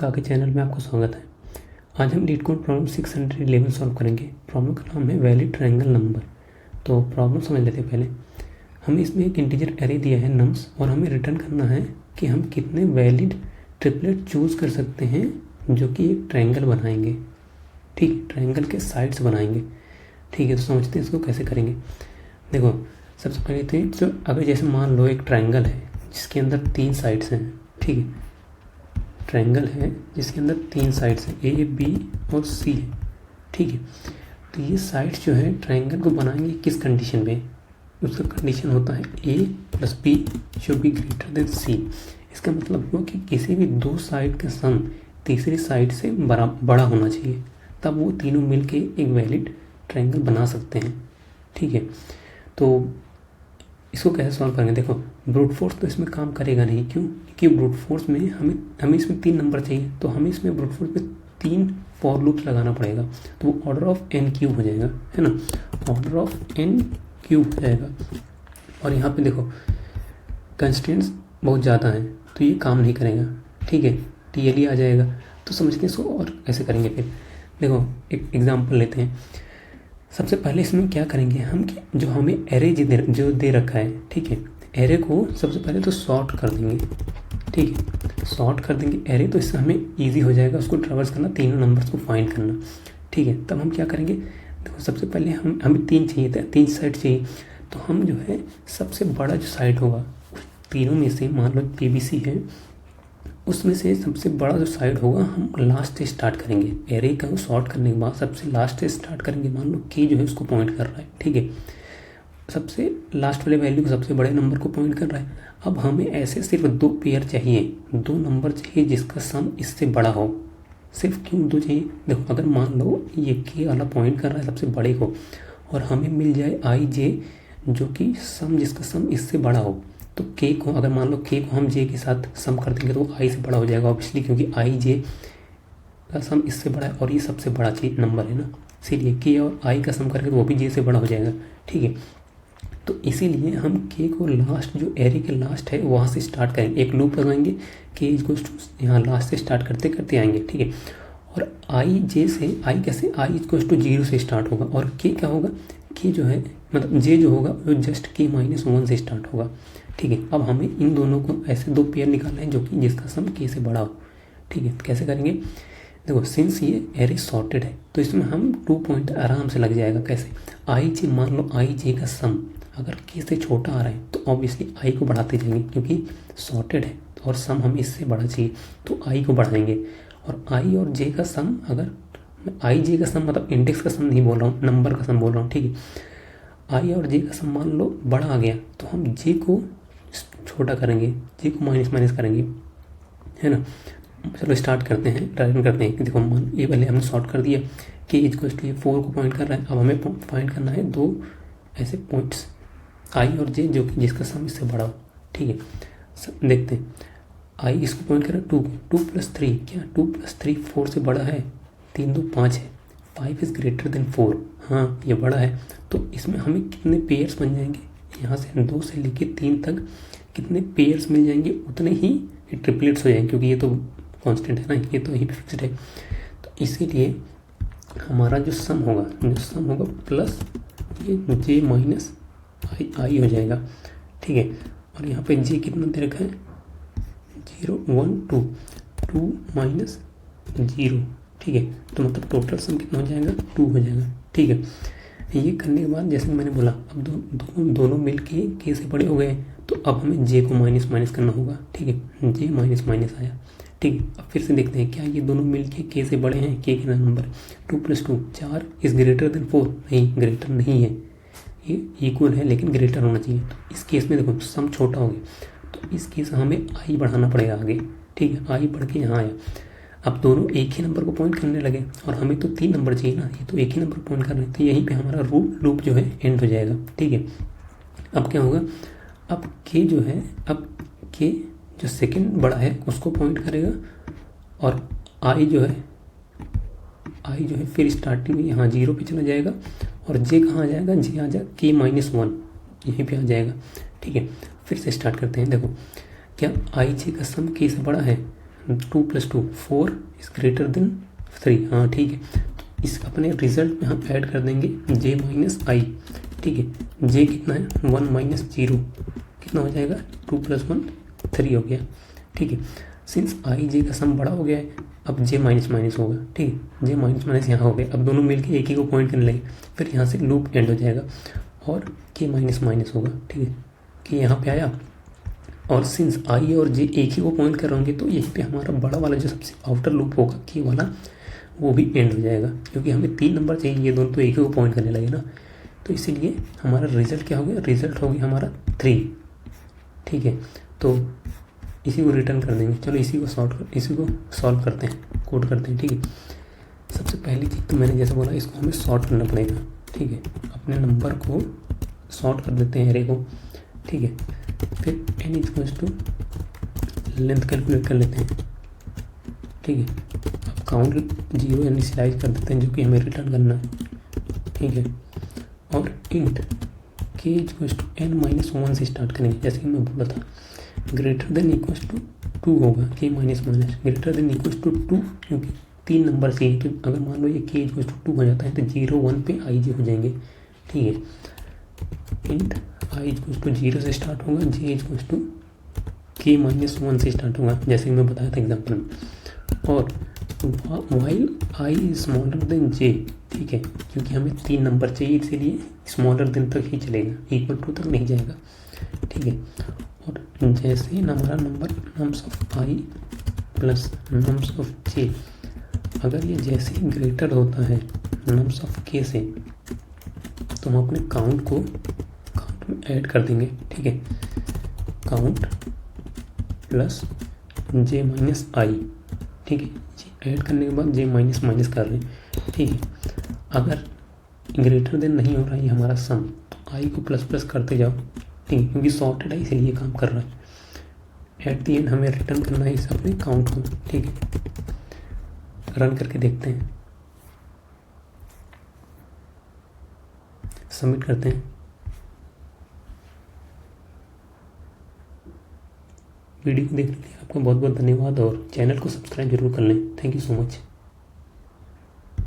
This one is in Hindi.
का के चैनल में आपका स्वागत है। आज हम लीडकोड प्रॉब्लम 611 सॉल्व करेंगे। प्रॉब्लम का नाम है वैलिड ट्रायंगल नंबर। तो प्रॉब्लम समझ लेते हैं पहले। हमें इसमें एक इंटीजर एरे दिया है नम्स और हमें रिटर्न करना है कि हम कितने वैलिड ट्रिपलेट चूज़ कर सकते हैं जो कि एक ट्रायंगल बनाएंगे। ठीक है, ट्रायंगल के साइड्स बनाएंगे। ठीक है, तो समझते हैं इसको कैसे करेंगे। देखो, सबसे पहले तो अगर जैसे मान लो एक ट्रायंगल है जिसके अंदर 3 साइड्स हैं। ठीक है, ट्रायंगल है जिसके अंदर 3 साइड्स हैं, ए बी और सी है। ठीक है, तो ये साइड्स जो है ट्रायंगल को बनाएंगे किस कंडीशन में। उसका कंडीशन होता है A plus B should be greater than C. इसका मतलब हुआ कि किसी भी 2 साइड का सम तीसरी साइड से बड़ा होना चाहिए, तब वो तीनों मिलके एक वैलिड ट्रायंगल बना सकते हैं। ठीक है, तो इसको कैसे सॉल्व करेंगे। देखो, ब्रूट फोर्स तो इसमें काम करेगा नहीं। क्यों? क्योंकि ब्रूट फोर्स में हमें इसमें 3 नंबर चाहिए, तो हमें इसमें ब्रूट फोर्स में 3 फॉर लूप्स लगाना पड़ेगा। तो वो ऑर्डर ऑफ n क्यूब हो जाएगा, है ना। ऑर्डर ऑफ n क्यूब हो जाएगा। और यहाँ पे देखो कंस्ट्रेंट्स बहुत ज़्यादा हैं, तो ये काम नहीं करेगा। ठीक है, TLE आ जाएगा। तो समझते हैं इसको और कैसे करेंगे। फिर देखो एक एग्जाम्पल लेते हैं। सबसे पहले इसमें क्या करेंगे हम कि जो हमें एरे जो दे रखा है, ठीक है, एरे को सबसे पहले तो सॉर्ट कर देंगे। ठीक है, सॉर्ट कर देंगे एरे, तो इससे हमें इजी हो जाएगा उसको ट्रैवर्स करना, तीनों नंबर्स को फाइंड करना। ठीक है, तब हम क्या करेंगे। देखो, सबसे पहले हमें 3 चाहिए था, 3 साइड चाहिए। तो हम जो है सबसे बड़ा जो साइड होगा तीनों में से, मान लो PBC है, उसमें से सबसे बड़ा जो साइड होगा हम लास्ट से स्टार्ट करेंगे। एरे का सॉर्ट करने के बाद सबसे लास्ट से स्टार्ट करेंगे। मान लो K जो है उसको पॉइंट कर रहा है। ठीक है, सबसे लास्ट वाले वैल्यू को सबसे बड़े नंबर को पॉइंट कर रहा है। अब हमें ऐसे सिर्फ 2 पेयर चाहिए, 2 नंबर चाहिए जिसका सम इससे बड़ा हो। सिर्फ क्यों 2 चाहिए। देखो, अगर मान लो ये K वाला पॉइंट कर रहा है सबसे बड़े को, और हमें मिल जाए IJ जो कि सम जिसका सम इससे बड़ा हो, तो K को अगर मान लो K को हम J के साथ सम कर देंगे तो वो I से बड़ा हो जाएगा ऑब्वियसली, क्योंकि IJ का सम इससे बड़ा है और ये सबसे बड़ा चीज नंबर है ना। इसीलिए K और I का सम करेंगे तो वो भी J से बड़ा हो जाएगा। ठीक है, तो इसीलिए हम K को लास्ट जो एरे के लास्ट है वहाँ से स्टार्ट करेंगे। एक लूप लगाएंगे, K इक्वल्स टू यहाँ लास्ट से स्टार्ट करते करते आएंगे। ठीक है, और IJ से I कैसे, I इक्वल्स टू 0 से स्टार्ट होगा, और K क्या होगा, K जो है मतलब J जो होगा वो जस्ट K-1 से स्टार्ट होगा। ठीक है, अब हमें इन दोनों को ऐसे 2 पेयर निकालना है जो कि जिसका सम K से बड़ा हो। ठीक है, तो कैसे करेंगे। देखो, सिंस ये एरे सॉर्टेड है तो इसमें हम 2 पॉइंट आराम से लग जाएगा। कैसे, IJ मान लो IJ का सम अगर K से छोटा आ रहा है तो ऑब्वियसली I को बढ़ाते जाएंगे, क्योंकि सॉर्टेड है और सम हमें इससे बड़ा चाहिए तो I को बढ़ाएंगे। और I और J का सम, अगर IJ का सम मतलब इंडेक्स का सम नहीं बोल रहा हूँ, नंबर का सम बोल रहा हूँ। ठीक है, I और J का सम मान लो बड़ा आ गया तो हम J को छोटा करेंगे, J को माइनस करेंगे, है ना। चलो स्टार्ट करते हैं, ट्राई करते हैं कि देखो मान ये पहले हमने सॉर्ट कर दिया। K इक्वल्स टू 4 को पॉइंट कर रहा है। अब हमें फाइंड करना है 2 ऐसे पॉइंट्स I और J जो कि जिसका सम इससे बड़ा हो। ठीक है, देखते हैं। I इसको पॉइंट कर रहा है 2 को, 2 + 3 क्या, 2 + 3 4 से बड़ा है, 3 2 5 है, 5 इज़ ग्रेटर देन 4। हाँ, ये बड़ा है। तो इसमें हमें कितने पेयर्स बन जाएंगे, यहाँ से 2 से लेके 3 तक कितने पेयर्स मिल जाएंगे, उतने ही ट्रिपलेट्स हो जाएंगे, क्योंकि ये तो कांस्टेंट है ना, ये तो ही फिक्स्ड है। तो इसीलिए हमारा जो सम होगा प्लस ये J माइनस I हो जाएगा। ठीक है, और यहाँ पे J कितना दे रखा है, 0 1 2, 2 माइनस 0। ठीक है, तो मतलब टोटल सम कितना हो जाएगा, 2 हो जाएगा। ठीक है, ये करने के बाद जैसे मैंने बोला, अब दोनों मिल के K से बड़े हो गए, तो अब हमें J को माइनस करना होगा। ठीक है, J माइनस आया। ठीक है, अब फिर से देखते हैं क्या ये दोनों मिल के K से बड़े हैं। K कितना नंबर है, 2 + 2 4 इज़ ग्रेटर देन 4। नहीं, ग्रेटर नहीं है, ये इक्वल है लेकिन ग्रेटर होना चाहिए। तो इस केस में देखो सम छोटा हो गया, तो इस केस हमें I बढ़ाना पड़ेगा आगे। ठीक है, I बढ़ के यहाँ आया। अब दोनों एक ही नंबर को पॉइंट करने लगे और हमें तो 3 नंबर चाहिए ना, ये तो एक ही नंबर पॉइंट कर रहे हैं, तो यहीं पे हमारा लूप जो है एंड हो जाएगा। ठीक है, अब क्या होगा, अब K जो है, अब K जो सेकंड बड़ा है उसको पॉइंट करेगा, और I जो है फिर स्टार्टिंग में यहाँ 0 पे चला जाएगा, और J कहाँ आ जाएगा, J आ जाएगा K-1 यहीं पे आ जाएगा। ठीक है, फिर से स्टार्ट करते हैं। देखो, क्या IJ का सम K से बड़ा है, 2 + 2 4 इज ग्रेटर देन 3। हाँ ठीक है, तो इस अपने रिजल्ट में हम ऐड कर देंगे j - i। ठीक है, j कितना है 1 - 0 कितना हो जाएगा 2 + 1 3 हो गया। ठीक है, सिंस i j का सम बड़ा हो गया है, अब j माइनस होगा। ठीक है, j माइनस यहाँ हो गया, अब दोनों मिलके एक ही को पॉइंट करने लगे, फिर यहाँ से लूप एंड हो जाएगा और k माइनस होगा। ठीक है, कि यहाँ पे आया और सिंस i और j एक ही को पॉइंट कर होंगे तो यहीं पे हमारा बड़ा वाला जो सबसे आउटर लूप होगा k वाला वो भी एंड हो जाएगा, क्योंकि हमें 3 नंबर चाहिए, ये दोनों तो एक ही को पॉइंट करने लगे ना। तो इसीलिए हमारा रिजल्ट क्या हो गया, रिजल्ट हो गया हमारा 3। ठीक है, तो इसी को रिटर्न कर देंगे। चलो इसी को सॉल्व करते हैं, कोड करते हैं। ठीक है, सबसे पहली चीज़ तो मैंने जैसे बोला, इसको हमें सॉर्ट करना पड़ेगा। ठीक है, अपने नंबर को सॉर्ट कर देते हैं एरे को। ठीक है, फिर n = लेंथ कैलकुलेट कर लेते हैं। ठीक है, अब काउंट 0 इनिशियलाइज कर देते हैं जो कि हमें रिटर्न करना है। ठीक है, और इंट k = n - 1 से स्टार्ट करेंगे, जैसे कि मैं बोला था ग्रेटर देन इक्वल्स टू 2 होगा, k minus greater than equals to 2, क्योंकि 3 नंबर से तो अगर मान लो ये k = 2 हो जाता है तो 0 1 पे i j हो जाएंगे। ठीक है, इंट i = 0 से स्टार्ट होगा, j = k - 1 से स्टार्ट होगा, जैसे कि मैं बताया था एग्जाम्पल में। और while i smaller than j, ठीक है, क्योंकि हमें 3 नंबर चाहिए इसीलिए स्मॉलर देन तक ही चलेगा, इक्वल टू तक नहीं जाएगा। ठीक है, और जैसे ही हमारा number nums of i plus nums of j, अगर ये जैसे ही ग्रेटर होता है नम्स ऑफ k से, तो हम अपने काउंट में ऐड कर देंगे। ठीक है, काउंट प्लस j - i। ठीक है, ऐड करने के बाद j माइनस कर रहे हैं। ठीक है, अगर ग्रेटर देन नहीं हो रहा है हमारा सम, तो i को प्लस करते जाओ। ठीक है, क्योंकि सॉर्टेड है इसलिए काम कर रहा है। एट दी एंड हमें रिटर्न करना है इस अपने काउंट को। ठीक है, रन करके देखते हैं, सबमिट करते हैं। वीडियो को देखने के लिए आपका बहुत बहुत धन्यवाद और चैनल को सब्सक्राइब जरूर कर लें। Thank you so much.